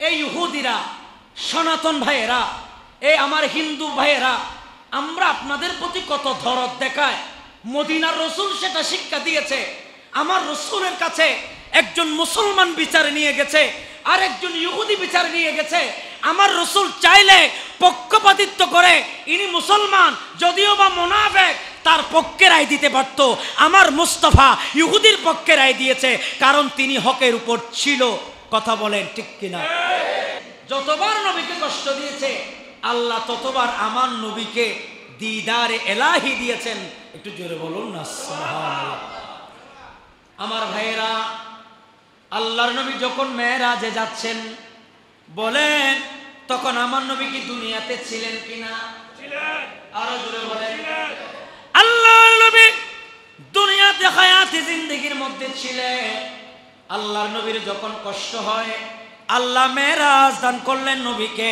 এই ইহুদিরা, সনাতন ভাইয়েরা, এই আমার হিন্দু ভাইয়েরা, আমরা আপনাদের প্রতি কত দরদ দেখায়। মদিনার রসুল সেটা শিক্ষা দিয়েছে। আমার রসুলের কাছে একজন মুসলমান বিচারে নিয়ে গেছে, আর একজন ইহুদি বিচারে নিয়ে গেছে। আমার রসুল চাইলে পক্ষপাতিত্ব করে ইনি মুসলমান যদিও বা মুনাফিক, তার পক্ষে রায় দিতে পারত। আমার মুস্তাফা ইহুদির পক্ষে রায় দিয়েছে, কারণ তিনি হকের উপর ছিল। কথা বলেন ঠিক কিনা? যতবার নবীকে কষ্ট দিয়েছে আল্লাহ ততবার আমার নবীকে দিদারে এলাহি দিয়েছেন। একটু জোরে বলুন না সুবহানাল্লাহ। আমার ভাইয়েরা, আল্লাহর নবী যখন মেরাজে যাচ্ছেন বলেন, তখন আমার নবী কি দুনিয়াতে ছিলেন কিনা? ছিলেন। আরো জোরে বলেন। আল্লাহর নবী দুনিয়াতে হায়াতে জিন্দেগির মধ্যে ছিলেন। আল্লাহর নবীর যখন কষ্ট হয়, আল্লাহ মেরাজ দান করলেন নবীকে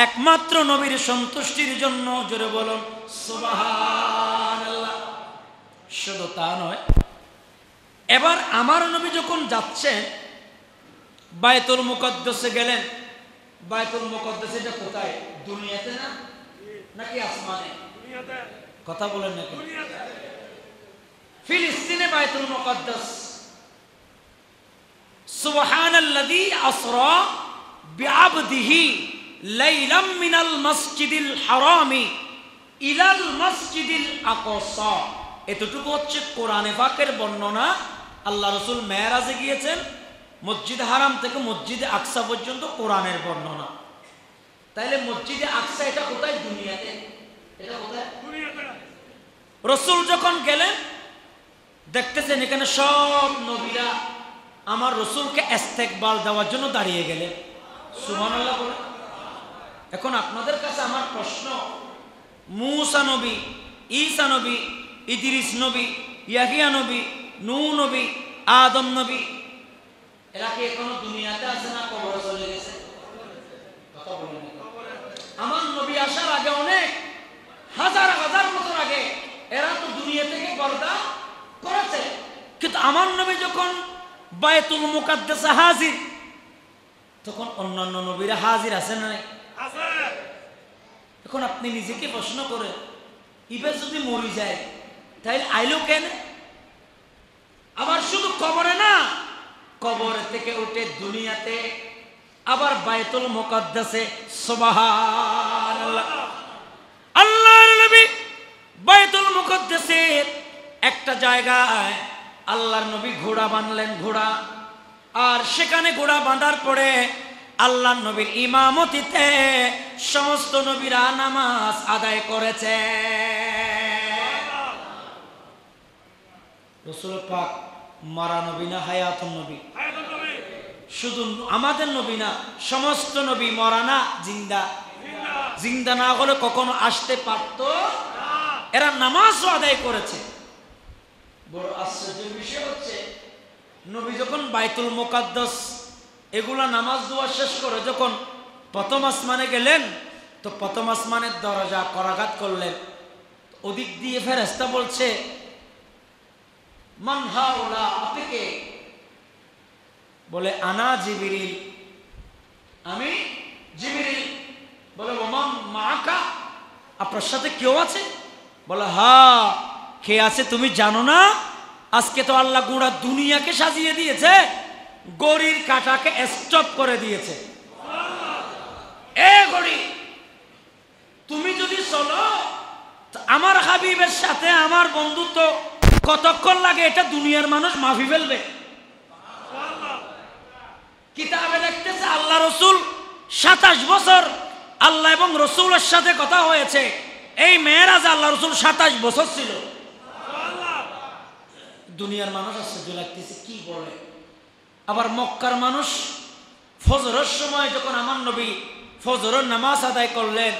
একমাত্র নবীর সন্তুষ্টির জন্য। জোরে বলুন সুবহানাল্লাহ। শুধু তা নয়, এবার আমার নবী যখন যাচ্ছেন বায়তুল মুকদ্দাসে গেলেন। বায়তুল মুকদ্দাস এটা কোথায়? দুনিয়াতে না নাকি আসমানে? দুনিয়াতে। কথা বলেন না কেন? ফিলিস্তিনে বায়তুল মুকদ্দাস। সুবহানাল্লাযী আসরা বিআবদিহি লাইলাম মিনাল মাসজিদিল হারামি ইলাল মাসজিদিল আকসা। এতটুকু হচ্ছে কোরআনে পাকের বর্ণনা। আল্লাহ রাসূল মেরাজে গিয়েছেন, মসজিদ হারাম থেকে মসজিদে আকসা পর্যন্ত কোরআনের বর্ণনা। তাইলে মসজিদে আকসা এটা কোথায়? দুনিয়াতে। এটা কোথায়? দুনিয়াতে। রাসূল যখন গেলেন দেখতেছেন এখানে সব নবীরা আমার রাসূলকে ইস্তেকবাল দেওয়ার জন্য দাঁড়িয়ে গেলেন। সুবহানাল্লাহ বলে। এখন আপনাদের কাছে আমার প্রশ্ন, মূসা নবী, ঈসা নবী, ইদ্রিস নবী, ইয়াহিয়া নবী, নূহ নবী, আদম নবী, এরা কি এখনো দুনিয়াতে আছে না কবরে চলে গেছে? কথা বলেন। আমার নবী আসার আগে অনেক হাজার হাজার বছর আগে এরা তো দুনিয়া থেকে পর্দা করেছে। কিন্তু আমার নবী যখন বায়তুল মুকদ্দাসে হাজির, তখন অন্যান্য নবীরা হাজির আছে না? আছে। এখন আপনি নিজেকে প্রশ্ন করেন, এবার যদি মরে যায় তাহলে আইলো কেন? আবার শুধু কবরে না, কবর থেকে উঠে দুনিয়াতে, আবার বায়তুল মুকদ্দাসে। সুবহানাল্লাহ। আল্লাহর নবী বায়তুল মুকদ্দাসের একটা জায়গায় আল্লাহর নবী ঘোড়া বাঁধলেন। ঘোড়া, আর সেখানে ঘোড়া বাঁধার পরে আল্লাহর নবীর ইমামতিতে সমস্ত নবীরা নামাজ আদায় করেছে। রাসূল পাক মারা নবী না হায়াতুন নবী? শুধু আমাদের নবী না, সমস্ত নবী মরা না জিন্দা? জিন্দা না হলে কখনো আসতে পারত? এরা নামাজও আদায় করেছে। বড় আশ্চর্যের বিষয় হচ্ছে, নবী যখন বায়তুল মুকদ্দাস এগুলা নামাজ দোয়া শেষ করে যখন প্রথম আসমানে গেলেন, তো প্রথম আসমানের দরজা করাঘাত করলেন। ওদিক দিয়ে ফেরেশতা বলছে, মান হাউলা, আপনি কে? বলে আনা জিবরিল, আমি জিবরিল। বলে ওমান মাকা, আপনার সাথে কেউ আছে? বলে হ্যাঁ। কে আছে তুমি জানো না? আজকে তো আল্লাহ গোটা দুনিয়াকে সাজিয়ে দিয়েছে, গড়ির কাঁটাকে স্টপ করে দিয়েছে। এ গড়ি, তুমি যদি চলো আমার হাবিবের সাথে আমার বন্ধুত্ব কতক্ষণ লাগে এটা দুনিয়ার মানুষ মাফি ফেলবে। কিতাবে লিখতেছে আল্লাহ রসুল 27 বছর আল্লাহ এবং রসুলের সাথে কথা হয়েছে। এই মেরাজে আল্লাহ রসুল 27 বছর ছিল। দুনিয়ার মানুষ আশ্চর্য লাগতেছে, কি বলে? আবার মক্কার মানুষ ফজরের সময় যখন আমার নবী ফজরের নামাজ আদায় করলেন,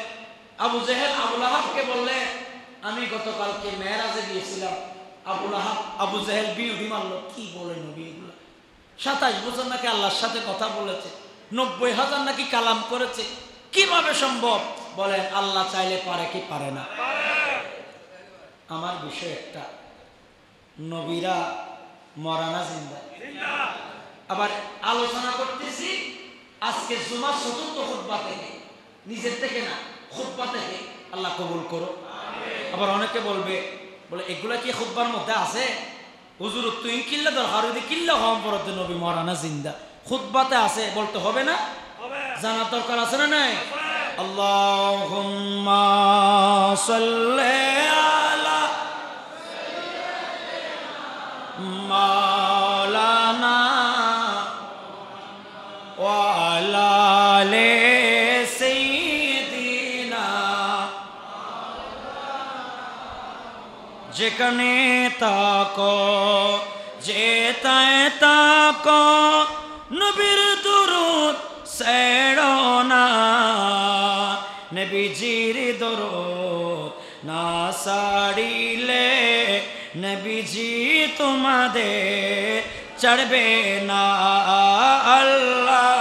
আবু জেহেল আবু লাহাবকে বললেন, আমি গতকালকে মেরাজে গিয়েছিলাম। আবু লাহাব আবু জেহেল বিউডি মারল। কি বলে নবী এগুলো? 27 বছর নাকি আল্লাহর সাথে কথা বলেছে, 90,000 নাকি কালাম করেছে। কিভাবে সম্ভব? বলেন আল্লাহ চাইলে পারে কি পারে না? আমার বিষয় একটা, নবীরা মরা না জিন্দা? আবার আলোচনা করতেছি আজকে জুমার চতুর্থ খুতবা থেকে, নিজের থেকে না, খুতবা থেকে আল্লাহ কবুল করো। আবার অনেকে বলে এগুলা কি খুতবার মধ্যে আছে? হুজুর তুই কিল্লা দরকার, কিল্লা হম পরতে নবী মরানা জিন্দা খুতবাতে আছে, বলতে হবে না? জানার দরকার আছে না নাই? আল্লাহুম্মা সাল্লি আলা মাওলানা ওয়া আলা আলি সাইয়্যিদিনা। যেখানে তাকো যেতায় তাকো নবীর দুরূদ ছেড়ো না, নবীজির দুরূদ না ছাড়িলে নবীজি তোমাদের চড়বে না। আল্লাহ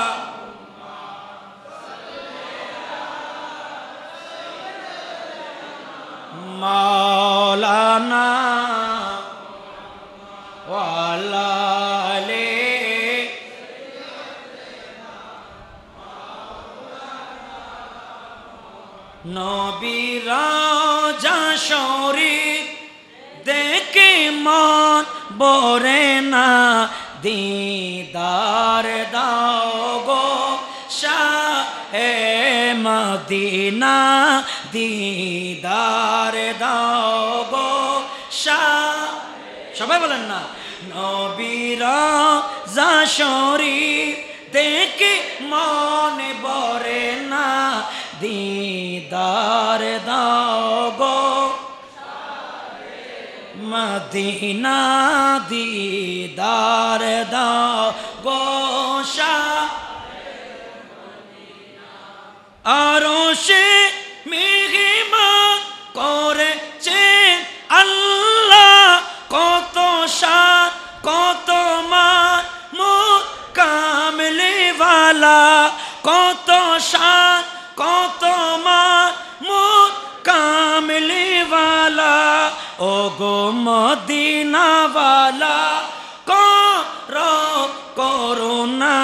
মাওলানা ওয়া আলা আলি নবীর রওজা শরীফ দেখে মন ভরে না, দিদার দাও গো শাহে মদিনা, দিদার দাও গো শাহ। সবাই বলেন না, নবীর রওজা শরীফ দেখে মন ভরে না, দিদার দাও গো মদিনা, দিদার দাও গো শাহ। আরশে মেহমান করেছেন আল্লাহ, কত শান কত মান কামলি ওয়ালা, কত শান কত মান কামলি ওয়ালা। ও গো মদিনা ওয়ালা করো করুণা,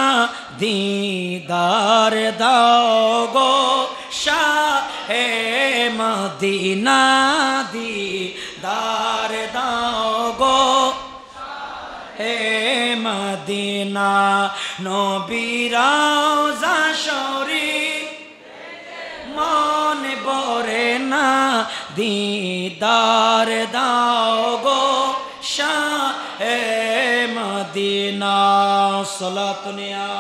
দিদার দাও গো শাহে মদিনা, দিদার দাও গো হে মদিনা। নবীর রওজা শরীফ মন ভরে না, দিদার দাও গো শাহে মদিনা। সালাতুন ইয়া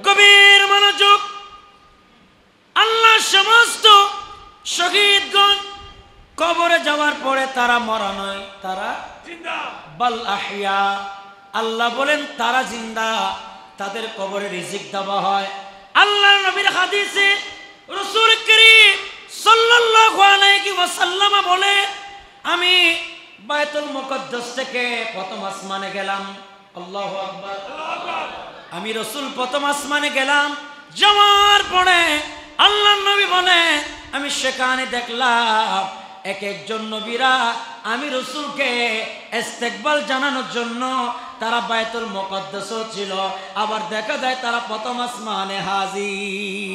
গভীর মনোযোগ। আল্লাহ সমস্ত শহীদগণ কবরে যাওয়ার পরে তারা মরা নয়, তারা জিন্দা, বাল আহইয়া। আল্লাহ বলেন তারা জিন্দা, তাদের কবরে রিজিক দেওয়া হয়। আল্লাহ নবীর হাদিসে রাসূল করিম সাল্লাল্লাহু আলাইহি ওয়াসাল্লাম বলে, আমি বাইতুল মুকদ্দাস থেকে প্রথম আসমানে গেলাম। আল্লাহু আকবার। আমি রাসূল প্রথম আসমানে গেলাম, যাওয়ার পরে আল্লাহ নবী বলে আমি সেখানে দেখলাম এক একজন নবীরা আমি রাসূলকে ইস্তেকবাল জানানোর জন্য তারা বাইতুল মুকদ্দাস ছিল, আবার দেখা যায় তারা প্রথম আসমানে হাজির।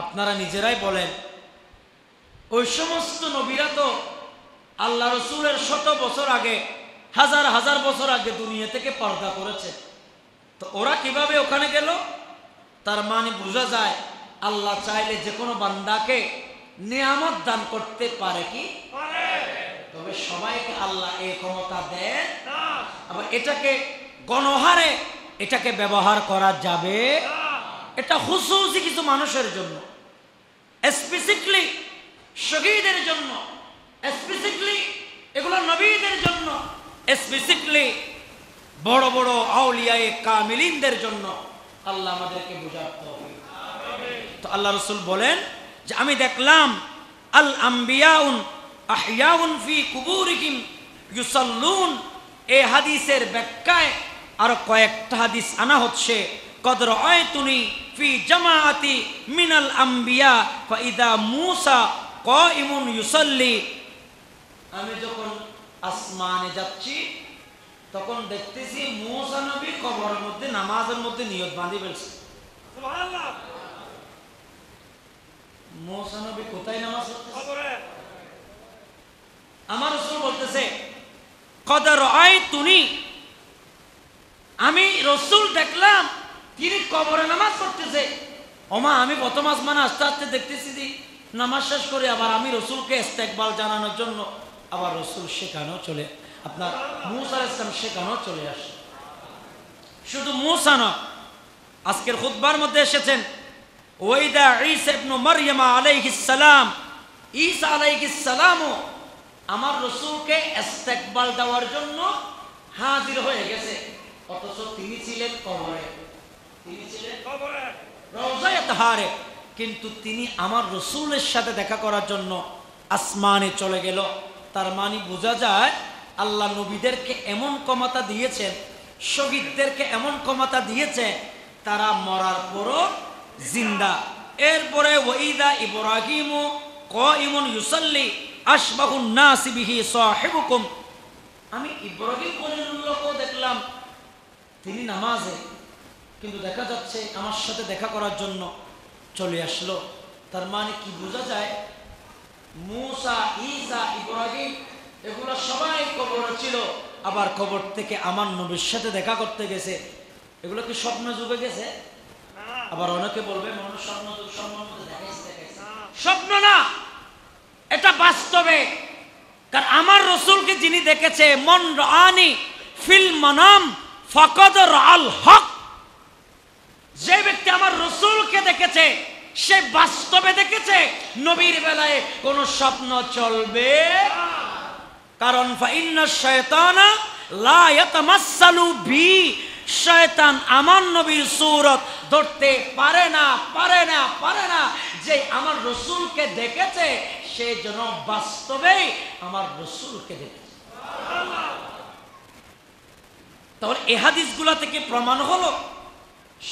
আপনারা নিজেরাই বলেন, ওই সমস্ত নবীরা তো আল্লাহ রাসূলের শত বছর আগে, হাজার হাজার বছর আগে দুনিয়া থেকে পর্দা করেছে, তো ওরা কিভাবে ওখানে গেল? তার মানে বোঝা যায় আল্লাহ চাইলে যে কোনো বান্দাকে নিয়ামত দান করতে পারে কি? তবে সবাইকে আল্লাহ এই ক্ষমতা দেন না। আবার এটাকে গণহারে এটাকে ব্যবহার করা যাবে, এটা খুশুসি কিছু মানুষের জন্য, স্পেসিফিকলি শহীদের জন্য, স্পেসিফিকলি এগুলো নবীদের জন্য, স্পেসিফিকলি বড় বড় আউলিয়ায়ে কামিলিনদের জন্য। আল্লাহ আমাদেরকে বুঝাতে হবে। তো আল্লাহ রাসূল বলেন যে আমি দেখলাম আল আম্বিয়াউন আহইয়াউন ফি কুবুরিহিম ইউসাল্লুন। এই হাদিসের ব্যাখ্যায় আরো কয়েকটা হাদিস আনা হচ্ছে। কদ রাআইতুনি ফি জামাআতি মিনাল আম্বিয়া ফাইদা মূসা কাইমুন ইউসাল্লি, আমি যখন আসমানে যাচ্ছি তখন দেখতেছি মূসা নবী কবরের মধ্যে নামাজের মধ্যে নিয়ত বাঁধি ফেলছে। সুবহানাল্লাহ। মূসা নবী কোথায় নামাজ পড়তেছে? আমার রাসূল বলতেছে কদ রাআইতুনি, আমি রাসূল দেখলাম তিনি কবরে নামাজ পড়তেছে। ওমা, আমি প্রথম আসমানে আস্তে আস্তে দেখতেছি যে নামাজ শেষ করে আবার আমি রাসূলকে ইস্তেকবাল জানানোর জন্য আবার রাসূল সেখানেও চলে, আপনার মূসা আলাইহিস সালাম সেখানেও চলে আসে। শুধু মূসা না, আজকের খুতবার মধ্যে এসেছেন ওয়াইদা ঈসা ইবনে মারইয়াম আলাইহিস সালাম, ঈসা আলাইহিস সালামও আমার রাসূলকে ইস্তেকবাল দেওয়ার জন্য হাজির হয়ে গেছে, অথচ তিনি ছিলেন কবরে, তিনি ছিলেন কবরে রওজায়ে তাহারে, কিন্তু তিনি আমার রাসূলের সাথে দেখা করার জন্য আসমানে চলে গেল। তার মানে বোঝা যায় আল্লাহ নবীদেরকে এমন ক্ষমতা দিয়েছেন, শহীদদেরকে এমন ক্ষমতা দিয়েছে, তারা মরার পরও জিন্দা। এরপরে ওয়াইদা ইব্রাহিমু কাইমুন ইউসাল্লি আশবাহুন নাসি বিহি সাহিবুকুম, আমি ইব্রাহিম খলিলুল্লাহকে দেখলাম তিনি নামাজে, কিন্তু দেখা যাচ্ছে আমার সাথে দেখা করার জন্য চলে আসলো। তার মানে কি বোঝা যায়, মূসা, ঈসা, ইব্রাহিম এগুলো সবাই কবরে ছিল, আবার কবর থেকে আমার নবীর সাথে দেখা করতে গেছে। এগুলো কি স্বপ্ন যুগে গেছে? আবার অনেকে বলবে মানুষ স্বপ্ন যুগ সম্বন্ধে দেখাইছে, স্বপ্ন না, এটা বাস্তবে। কারণ আমার রাসূলকে যিনি দেখেছে, মন রাআনি ফিল মানাম ফাকাদ রাআল হক, যে ব্যক্তি আমার রাসূলকে দেখেছে সে বাস্তবে দেখেছে। নবীর বেলায় কোন স্বপ্ন চলবে, কারণ ফাইন্নাশ শায়তানা লা ইয়াতামাসসালু বি, শয়তান আমার নবীর সূরত ধরতে পারে না, পারে না, পারে না। যে আমার রাসূলকে দেখেছে সে যেন বাস্তবেই আমার রাসূলকে দেখেছে। তাহলে এই হাদিসগুলো থেকে প্রমাণ হলো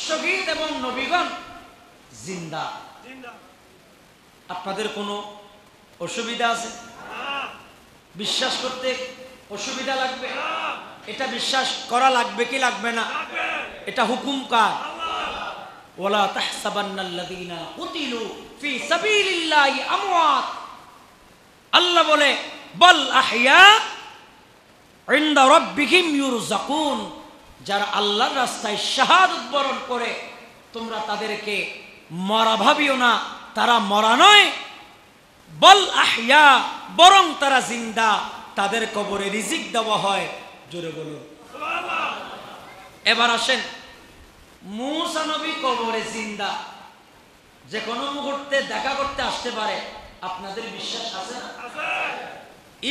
শহীদ এবং নবীগণ জিন্দা। আপনাদের কোনো অসুবিধা আছে? বিশ্বাস করতে অসুবিধা লাগবে? এটা বিশ্বাস করা লাগবে কি লাগবে না? এটা হুকুম কার? ওয়ালা তাহসাবান্নাল্লাযীনা কুতিলু ফি সাবিলিল্লাহি আমওয়াত, আল্লাহ বলে বাল আহইয়া ইনদা রাব্বিহিম ইউরযাকুন, যারা আল্লাহর রাস্তায় শাহাদাত বরণ করে তোমরা তাদেরকে মরা ভাবিও না, তারা মরা নয়। বল আহইয়া, বরং তারা জিন্দা, তাদের কবরে রিজিক দেওয়া হয়। জোরে বলুন সুবহানাল্লাহ। এবার আসেন, মূসা নবী কবরে জিন্দা, যে কোনো মুহূর্তে দেখা করতে আসতে পারে, আপনাদের বিশ্বাস আছে না?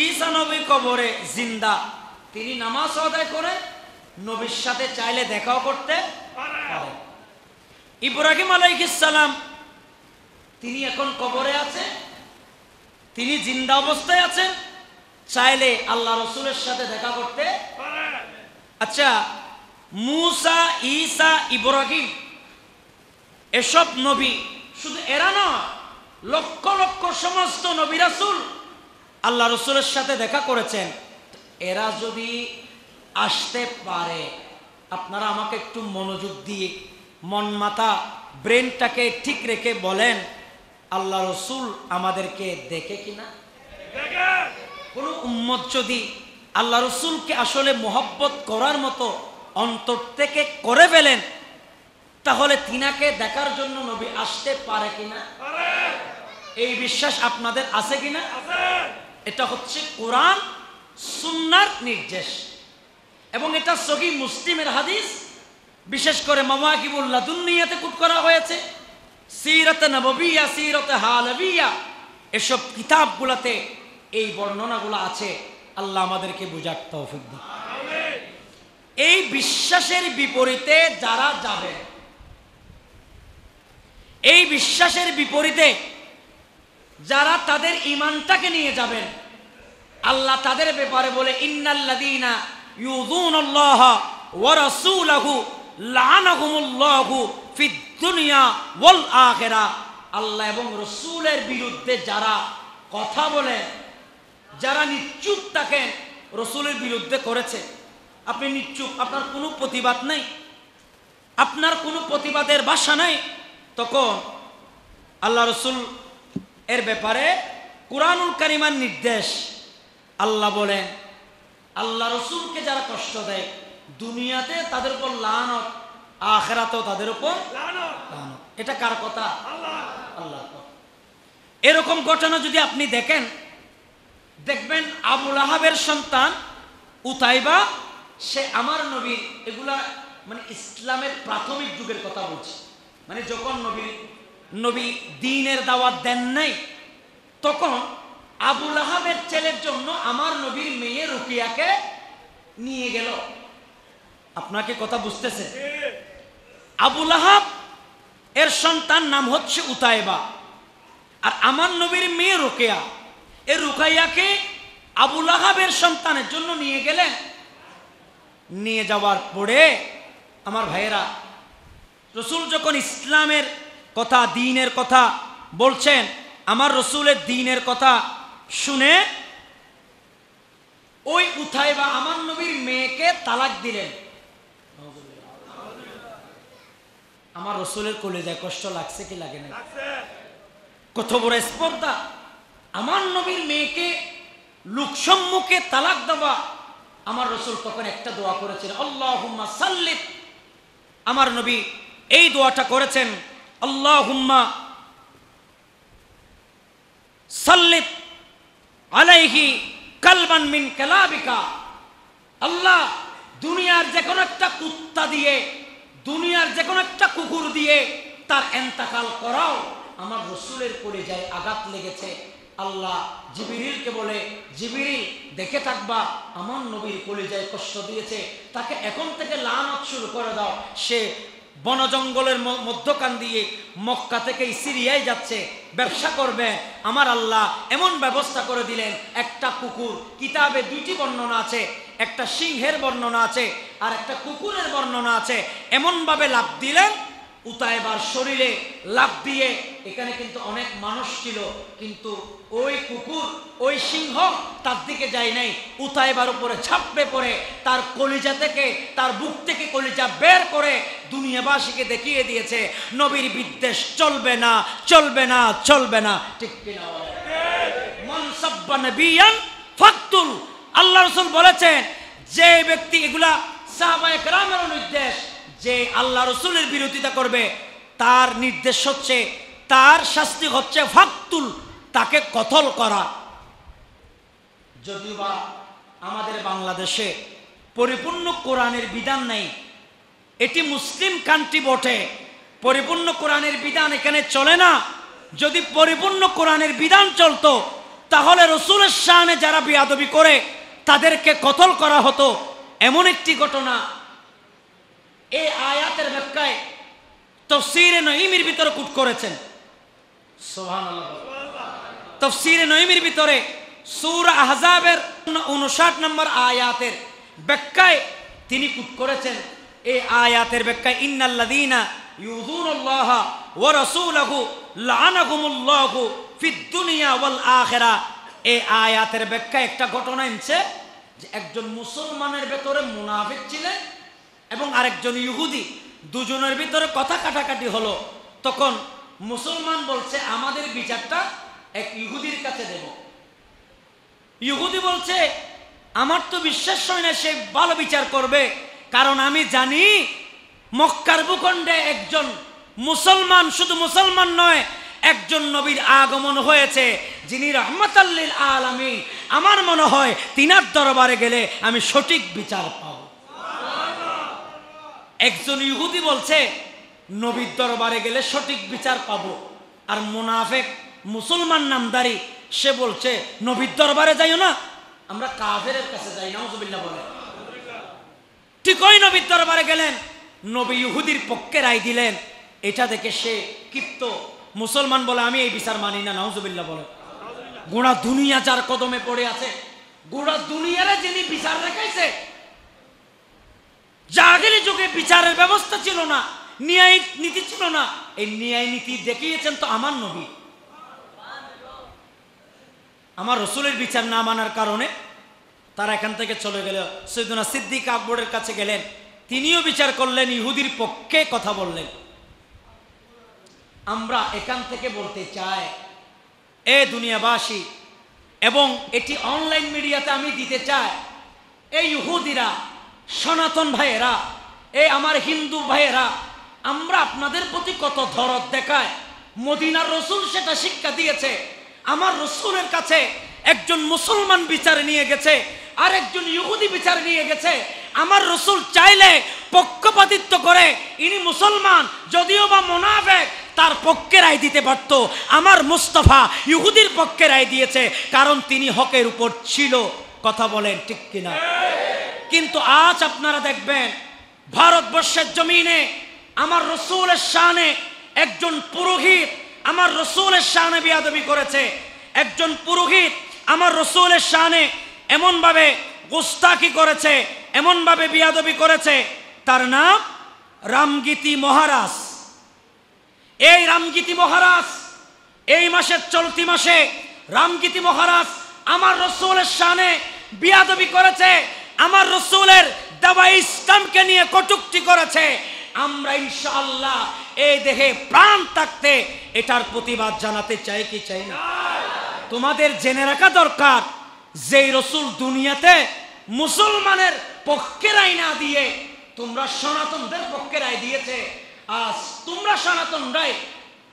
ঈসা নবী কবরে জিন্দা, তিনি নামাজ আদায় করে নবীর সাথে চাইলে দেখাও করতে পারে। ইব্রাহিম আলাইহিস সালাম তিনি এখন কবরে আছে, তিনি জিন্দা অবস্থায় আছেন, চাইলে আল্লাহ রাসূলের সাথে দেখা করতে পারে। আচ্ছা, মূসা, ঈসা, ইব্রাহিম এসব নবী শুধু এরা না, লক্ষ লক্ষ সমস্ত নবী রাসূল আল্লাহ রাসূলের সাথে দেখা করেছেন। এরা যদি আসতে পারে, আপনারা আমাকে একটু মনোযোগ দিয়ে মন মাথা ব্রেনটাকে ঠিক রেখে বলেন, আল্লাহ রাসূল আমাদেরকে দেখে কিনা? কোন উম্মত যদি আল্লাহ রাসূলকে আসলে মহব্বত করার মতো অন্তর থেকে করে ফেলেন, তাহলে তিনাকে দেখার জন্য নবী আসতে পারে কিনা? এই বিশ্বাস আপনাদের আছে কিনা? এটা হচ্ছে কোরআন সুন্নাহর নির্দেশ, এবং এটা সহিহ মুসলিমের হাদিস। বিশেষ করে মাওয়াকিবুল লাদুন্নিয়াতে কোট করা হয়েছে, সিরাতে নববিয়া, সিরাতে হালাবিয়া, এসব কিতাবগুলোতে এই বর্ণনাগুলো আছে। আল্লাহ আমাদেরকে বুঝার তৌফিক দিন। এই বিশ্বাসের বিপরীতে যারা যাবে, এই বিশ্বাসের বিপরীতে যারা তাদের ঈমানটাকে নিয়ে যাবেন, আল্লাহ তাদের ব্যাপারে বলে ইন্নাল্লাযীনা ইউযুনাল্লাহা ওয়া রাসূলাহু লাআনাহুমুল্লাহু ফিদ দুনিয়া ওয়াল আখিরা, আল্লাহ এবং রাসূলের বিরুদ্ধে যারা কথা বলে, যারা নিশ্চুপ থাকেন রসুলের বিরুদ্ধে করেছে, আপনি নিশ্চুপ, আপনার কোনো প্রতিবাদ নেই, আপনার কোনো প্রতিবাদের ভাষা নাই, তখন আল্লাহ রসুল এর ব্যাপারে কুরআনুল কারীমের নির্দেশ, আল্লাহ বলেন আল্লাহ রসুলকে যারা কষ্ট দেয় দুনিয়াতে তাদের উপর লানত, আখিরাতেও তাদের উপর লানত। এটা কার কথা? আল্লাহর কথা। এরকম ঘটনা যদি আপনি দেখেন, দেখবেন আবু লাহাবের সন্তান উতাইবা, সে আমার নবী, এগুলা মানে ইসলামের প্রাথমিক যুগের কথা বলছে, মানে যখন নবী দ্বীনের দাওয়াত দেন নাই, তখন আবু লাহাবের ছেলের জন্য আমার নবীর মেয়ে রুকিয়াকে নিয়ে গেল। আপনাকে কথা বুঝতেছে? আবু লাহাব এর সন্তান নাম হচ্ছে উতাইবা, আর আমার নবীর মেয়ে রুকিয়া, এই রুকাইয়াকে আবু লাহাবের সন্তানের জন্য নিয়ে গেলেন। নিয়ে যাওয়ার পরে আমার ভাইয়েরা, রসুল যখন ইসলামের কথা, দ্বীনের কথা বলছেন, আমার রসুলের দ্বীনের কথা শুনে ওই উতাইবা আমার নবীর মেয়েকে তালাক দিলেন। আমার রসুলের কলিজায় কষ্ট লাগছে কি লাগে না? কত বড় স্পর্ধা! আমার নবীর মেয়েকে লোকসম্মুখে তালাক দেওয়া। আমার রসুল তখন একটা দোয়া করেছেন, আল্লাহুম্মা সাল্লিত। আমার নবী এই দোয়াটা করেছেন, আল্লাহুম্মা সাল্লিত আলাইহি কালবান মিন কালাবিকা। আল্লাহ, দুনিয়ার যে কোনো একটা কুত্তা দিয়ে, দুনিয়ার যে কোনো একটা কুকুর দিয়ে তার এন্তেকাল করাও। আমার রসুলের কলিজায় আঘাত লেগেছে। আল্লাহ জিবরিলকে বলে, জিবরিল দেখে থাকবা, আমার নবীর কলিজায় কষ্ট দিয়েছে, তাকে এখন থেকে লানত শুরু করে দাও। সে বন জঙ্গলের মধ্যখান দিয়ে মক্কা থেকে সিরিয়ায় যাচ্ছে, ব্যবসা করবে। আমার আল্লাহ এমন ব্যবস্থা করে দিলেন, একটা কুকুর, কিতাবে দুইটি বর্ণনা আছে, একটা সিংহের বর্ণনা আছে আর একটা কুকুরের বর্ণনা আছে, এমনভাবে লাফ দিলেন উতাইবার শরীরে লাফ দিয়ে। এখানে কিন্তু অনেক মানুষ ছিল, কিন্তু ওই কুকুর, ওই সিংহ তার দিকে যায় নাই, উতাইবার উপরে ঝাঁপড়ে পড়ে তার কলিজা থেকে, তার বুক থেকে কলিজা বের করে দুনিয়াবাসীকে দেখিয়ে দিয়েছে নবীর বিদ্বেষ চলবে না, চলবে না, চলবে না। ঠিক কিনা? মান সাব্বা নবিয়ান ফাকতুল। আল্লাহ রাসূল বলেছেন, যে ব্যক্তি, এগুলা সাহাবায়ে কেরামের নির্দেশ, যে আল্লাহ রসুলের বিরোধিতা করবে তার নির্দেশ হচ্ছে, তার শাস্তি হচ্ছে ফাকতুল, তাকে কতল করা। যদিও বা আমাদের বাংলাদেশে পরিপূর্ণ কোরআনের বিধান নেই, এটি মুসলিম কান্ট্রি বটে, পরিপূর্ণ কোরআনের বিধান এখানে চলে না। যদি পরিপূর্ণ কোরআনের বিধান চলতো তাহলে রসুলের শানে যারা বেয়াদবি করে তাদেরকে কতল করা হতো। এমন একটি ঘটনা এই আয়াতের ব্যাখ্যায় তাফসীরে নঈমের ভিতরে কোট করেছেন। সুবহানাল্লাহ। তাফসীরে নঈমের ভিতরে সূরা আহজাবের 59 নম্বর আয়াতের ব্যাখ্যায় তিনি কোট করেছেন। এই আয়াতের ব্যাখ্যায়, ইন্নাল্লাযীনা ইউযুনাল্লাহা ওয়া রাসূলাহু লাআনাহুমুল্লাহু ফিদ দুনিয়া ওয়াল আখিরা। এই আয়াতের ব্যাখ্যায় একটা ঘটনা এনেছে যে একজন মুসলমানের ভেতরে মুনাফিক ছিলেন এবং আরেকজন ইহুদি, দুজনের ভিতরে কথা কাটাকাটি হলো। তখন মুসলমান বলছে, আমাদের বিচারটা এক ইহুদির কাছে দেব। ইহুদি বলছে, আমার তো বিশ্বাস হয় না সে ভালো বিচার করবে, কারণ আমি জানি মক্কার ভূখণ্ডে একজন মুসলমান, শুধু মুসলমান নয়, একজন নবীর আগমন হয়েছে যিনি রাহমাতাল লিল আলামিন। আমার মনে হয় তিনার দরবারে গেলে আমি সঠিক বিচার পাব। একজন ইহুদি বলছে নবীর দরবারে গেলে সঠিক বিচার পাবো, আর মুনাফিক মুসলমান নামদারি সে বলছে নবীর দরবারে যাইও না, আমরা কাফেরের কাছে যাই। নাউজুবিল্লাহ বলে। ঠিক ওই নবীর দরবারে গেলেন, নবী ইহুদির পক্ষে রায় দিলেন। এটা দেখে সে ক্ষিপ্ত। মুসলমান বলে, আমি এই বিচার মানি না। নাউজুবিল্লাহ বলে। গোড়া দুনিয়া যার কদমে পড়ে আছে, গোড়া দুনিয়ারে যিনি বিচার রেখাইছে। জাহেলি যুগে বিচারের ব্যবস্থা ছিল না, ন্যায় নীতি ছিল না। এই ন্যায় নীতি দেখিয়েছেন তো আমার নবী। আমার রসুলের বিচার না মানার কারণে তারা এখান থেকে চলে গেল। সৈয়দনা সিদ্দিক আকবরের কাছে গেলেন, তিনিও বিচার করলেন, ইহুদির পক্ষে কথা বললেন। আমরা এখান থেকে বলতে চাই, এ দুনিয়াবাসী, এবং এটি অনলাইন মিডিয়াতে আমি দিতে চাই, এই ইহুদিরা, সনাতন ভাইয়েরা, এই আমার হিন্দু ভাইয়েরা, আমরা আপনাদের প্রতি কত দরদ দেখায়। মদিনার রসুল সেটা শিক্ষা দিয়েছে। আমার রসুলের কাছে একজন মুসলমান বিচার নিয়ে গেছে, আর একজন ইহুদি বিচার নিয়ে গেছে। আমার রসুল চাইলে পক্ষপাতিত্ব করে, ইনি মুসলমান যদিও বা মুনাফিক, তার পক্ষে রায় দিতে পারত। আমার মুস্তাফা ইহুদির পক্ষে রায় দিয়েছে, কারণ তিনি হকের উপর ছিল। কথা বলেন ঠিক কিনা? কিন্তু আজ আপনারা দেখবেন ভারতবর্ষের জমিনে আমার রসুলের শানে একজন পুরোহিত আমার রসুলের শানে বেয়াদবি করেছে। একজন পুরোহিত আমার রসুলের শানে এমনভাবে গোস্তাকি করেছে, এমনভাবে বেয়াদবি করেছে। তার নাম রামগীতি মহারাজ। এই রামগীতি মহারাজ এই মাসের চলতি মাসে রামগীতি মহারাজ আমার রসুলের শানে বেয়াদবি করেছে, আমার রসুলের দেওয়া ইসলামকে নিয়ে কটূক্তি করেছে। আমরা ইনশাআল্লাহ এই দেহে প্রাণ থাকতে এটার প্রতিবাদ জানাতে চাই কি চাই না? তোমাদের জেনে রাখা দরকার, যেই রসুল দুনিয়াতে মুসলমানের পক্ষে রায় না দিয়ে তোমরা সনাতনদের পক্ষে রায় দিয়েছে, আজ তোমরা সনাতনরাই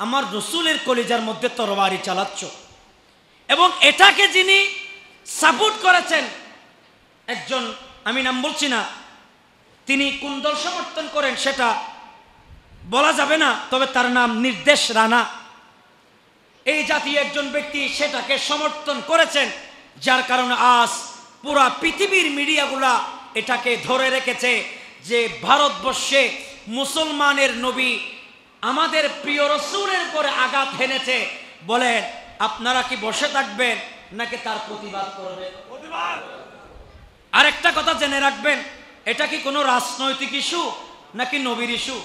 আমার রসুলের কলিজার মধ্যে তরবারি চালাচ্ছ। এবং এটাকে যিনি সাপোর্ট করেছেন, একজন, আমি নাম বলছি না, তিনি কোন দল সমর্থন করেন সেটা বলা যাবে না, তবে তার নাম নির্দেশ রানা। এই জাতীয় একজন ব্যক্তি সেটাকে সমর্থন করেছেন, যার কারণে আজ পুরা পৃথিবীর মিডিয়াগুলা এটাকে ধরে রেখেছে যে ভারতবর্ষে মুসলমানের নবী আমাদের প্রিয় রসুলের করে আঘাত হেনেছে। বলেন আপনারা কি বসে থাকবেন নাকি তার প্রতিবাদ করবেন? আরেকটা কথা জেনে রাখবেন, এটা কি কোনো রাজনৈতিক ইস্যু নাকি নবীর ইস্যু?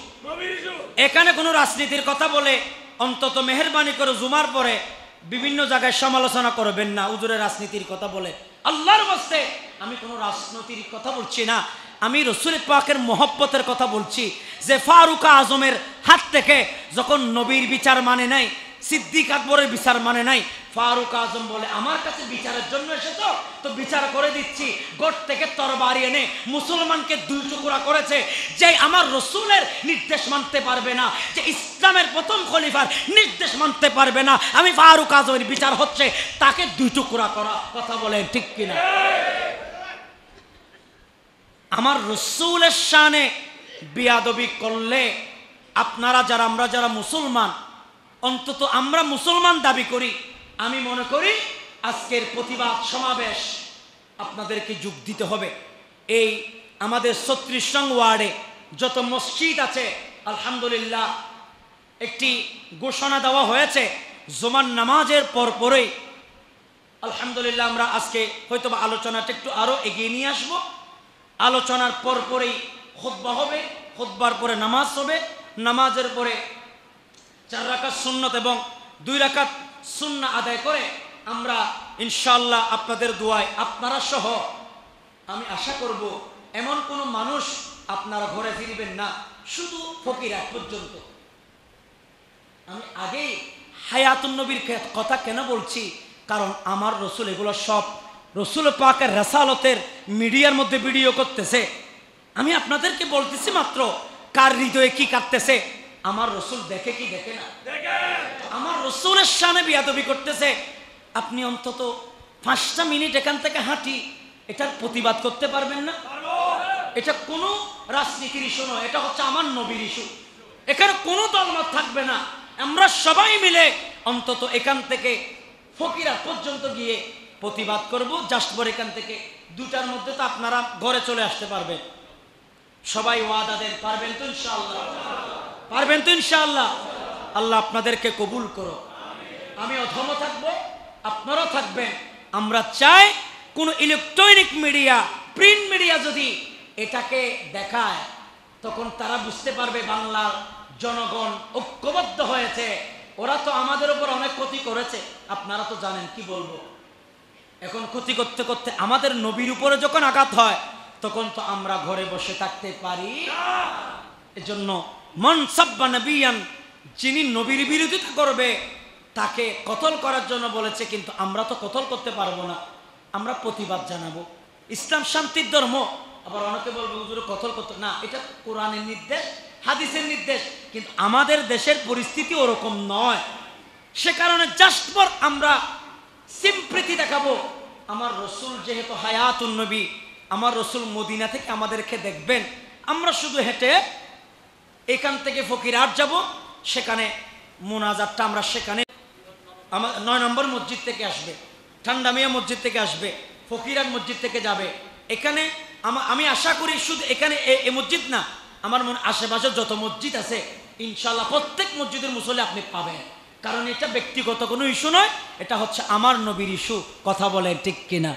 এখানে কোনো রাজনীতির কথা বলে অন্তত মেহেরবানি করে জুমার পরে বিভিন্ন জায়গায় সমালোচনা করবেন না। হুজুরের রাজনীতির কথা বলে, আল্লাহর ওয়াস্তে আমি কোনো রাজনীতির কথা বলছি না, আমি রসুল পাকের মহব্বতের কথা বলছি। যে ফারুক আজমের হাত থেকে যখন নবীর বিচার মানে নাই, সিদ্দিক আকবরের বিচার মানে নাই, ফারুক আজম বলে আমার কাছে বিচারের জন্য এসেছো তো বিচার করে দিচ্ছি। গোট থেকে তরবারি এনে মুসলমানকে দুই টুকরা করেছে। যে আমার রসুলের নির্দেশ মানতে পারবে না, যে ইসলামের প্রথম খলিফার নির্দেশ মানতে পারবে না, আমি ফারুক আজমের বিচার হচ্ছে তাকে দুই টুকরা করা। কথা বলেন ঠিক কিনা? আমার রসুলের শানে বেয়াদবি করলে আপনারা যারা, আমরা যারা মুসলমান, অন্তত আমরা মুসলমান দাবি করি, আমি মনে করি আজকের প্রতিবাদ সমাবেশ আপনাদেরকে যোগ দিতে হবে। এই আমাদের 36 নং ওয়ার্ডে যত মসজিদ আছে, আলহামদুলিল্লাহ একটি ঘোষণা দেওয়া হয়েছে জুমার নামাজের পরপরই আলহামদুলিল্লাহ আমরা আজকে হয়তো বা আলোচনাটা একটু আরো এগিয়ে নিয়ে আসব। আলোচনার পরপরই খুতবা হবে, খুতবার পরে নামাজ হবে, নামাজের পরে 4 রাকাত সুন্নত এবং 2 রাকাত সুন্নাহ আদায় করে আমরা ইনশাআল্লাহ আপনাদের দোয়ায়, আপনারা সহ আমি আশা করব এমন কোনো মানুষ আপনারা ঘরে ফিরবেন না, শুধু ফকিরা পর্যন্ত। আমি আগেই হায়াতুন নবীর কথা কেন বলছি, কারণ আমার রসুল এগুলো সব রসুল পাকের রাসালতের মিডিয়ার মধ্যে ভিডিও করতেছে। আমি আপনাদেরকে বলতেছি মাত্র কার হৃদয়ে কি কাটতেছে। আমার রসুল দেখে কি দেখে না? আমার রসুলের শানে বেয়াদবি করতেছে। আপনি অন্তত 5টা মিনিট এখান থেকে হাঁটি এটার প্রতিবাদ করতে পারবেন না? এটা কোনো রাজনীতির ইস্যু নয়, এটা হচ্ছে আমার নবীর ইস্যু। এখানে কোনো দলমত থাকবে না, আমরা সবাই মিলে অন্তত এখান থেকে ফকিরা পর্যন্ত গিয়ে প্রতিবাদ করব। জাস্ট পর এখান থেকে 2টার মধ্যে তো আপনারা ঘরে চলে আসতে পারবেন। সবাই ওয়াদা দেন, পারবেন তো ইনশাআল্লাহ? পারবেন তো ইনশাআল্লাহ? আল্লাহ আপনাদেরকে কবুল করো। আমি অধম থাকবো, আপনারাও থাকবেন। আমরা চাই কোন ইলেকট্রনিক মিডিয়া, প্রিন্ট মিডিয়া যদি এটাকে দেখায়, তখন তারা বুঝতে পারবে বাংলার জনগণ ঐক্যবদ্ধ হয়েছে। ওরা তো আমাদের উপর অনেক ক্ষতি করেছে, আপনারা তো জানেন, কি বলবো। এখন ক্ষতি করতে করতে আমাদের নবীর উপরে যখন আঘাত হয় তখন তো আমরা ঘরে বসে থাকতে পারি। এজন্য মান সাব্বা নবিয়ান, যিনি নবীর বিরোধিতা করবে তাকে কতল করার জন্য বলেছে, কিন্তু আমরা তো কতল করতে পারবো না, আমরা প্রতিবাদ জানাবো। ইসলাম শান্তির ধর্ম। আবার অনেকে বলবে হুজুর কতল করতে না, এটা কোরআনের নির্দেশ, হাদিসের নির্দেশ, কিন্তু আমাদের দেশের পরিস্থিতি ওরকম নয়। সে কারণে জাস্ট ফর আমরা সিম্প্রিতি দেখাবো। আমার রসুল যেহেতু হায়াতুন নবী, আমার রসুল মদিনা থেকে আমাদেরকে দেখবেন, আমরা শুধু হেঁটে এখান থেকে ফকিরহাট যাব, সেখানে মোনাজাতটা আমরা সেখানে আমার 9 নম্বর মসজিদ থেকে আসবে, ঠান্ডা মিয়া মসজিদ থেকে আসবে, ফকিরহাট মসজিদ থেকে যাবে। এখানে আমি আশা করি শুধু এখানে এই মসজিদ না, আমার মনে আশেপাশে যত মসজিদ আছে ইনশাল্লাহ প্রত্যেক মসজিদের মুসল্লি আপনি পাবেন। কারণ এটা ব্যক্তিগত কোনো ইস্যু নয়, এটা হচ্ছে আমার নবীর ইস্যু। কথা বলেন ঠিক কিনা?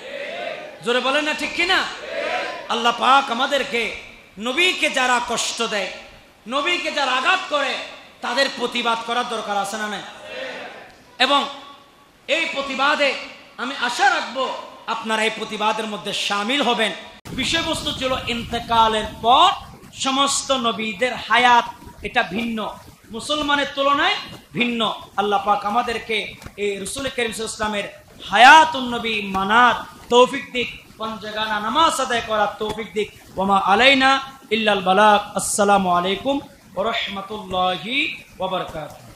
জোরে বলেন না ঠিক কিনা? আল্লাহ পাক আমাদেরকে, নবীকে যারা কষ্ট দেয়, নবীকে যারা আঘাত করে, তাদের প্রতিবাদ করার দরকার আছে না নাই? এবং এই প্রতিবাদে আমি আশা রাখবো আপনারা এই প্রতিবাদের মধ্যে শামিল হবেন। বিষয়বস্তু ছিল ইন্তেকালের পর সমস্ত নবীদের হায়াত এটা ভিন্ন, মুসলমানের তুলনায় ভিন্ন। আল্লাহ পাক আমাদেরকে এই রাসূল কারীম সাল্লাল্লাহু আলাইহি ওয়াসাল্লামের হায়াতুন নবী মানার তৌফিক দিক, পঞ্জগানা নামাজ আদায় করার তৌফিক দিক। ওয়া মা আলাইনা ইল্লাল বালাগ। আসসালামু আলাইকুম ওয়া রাহমাতুল্লাহি ওয়া বারাকাতুহু।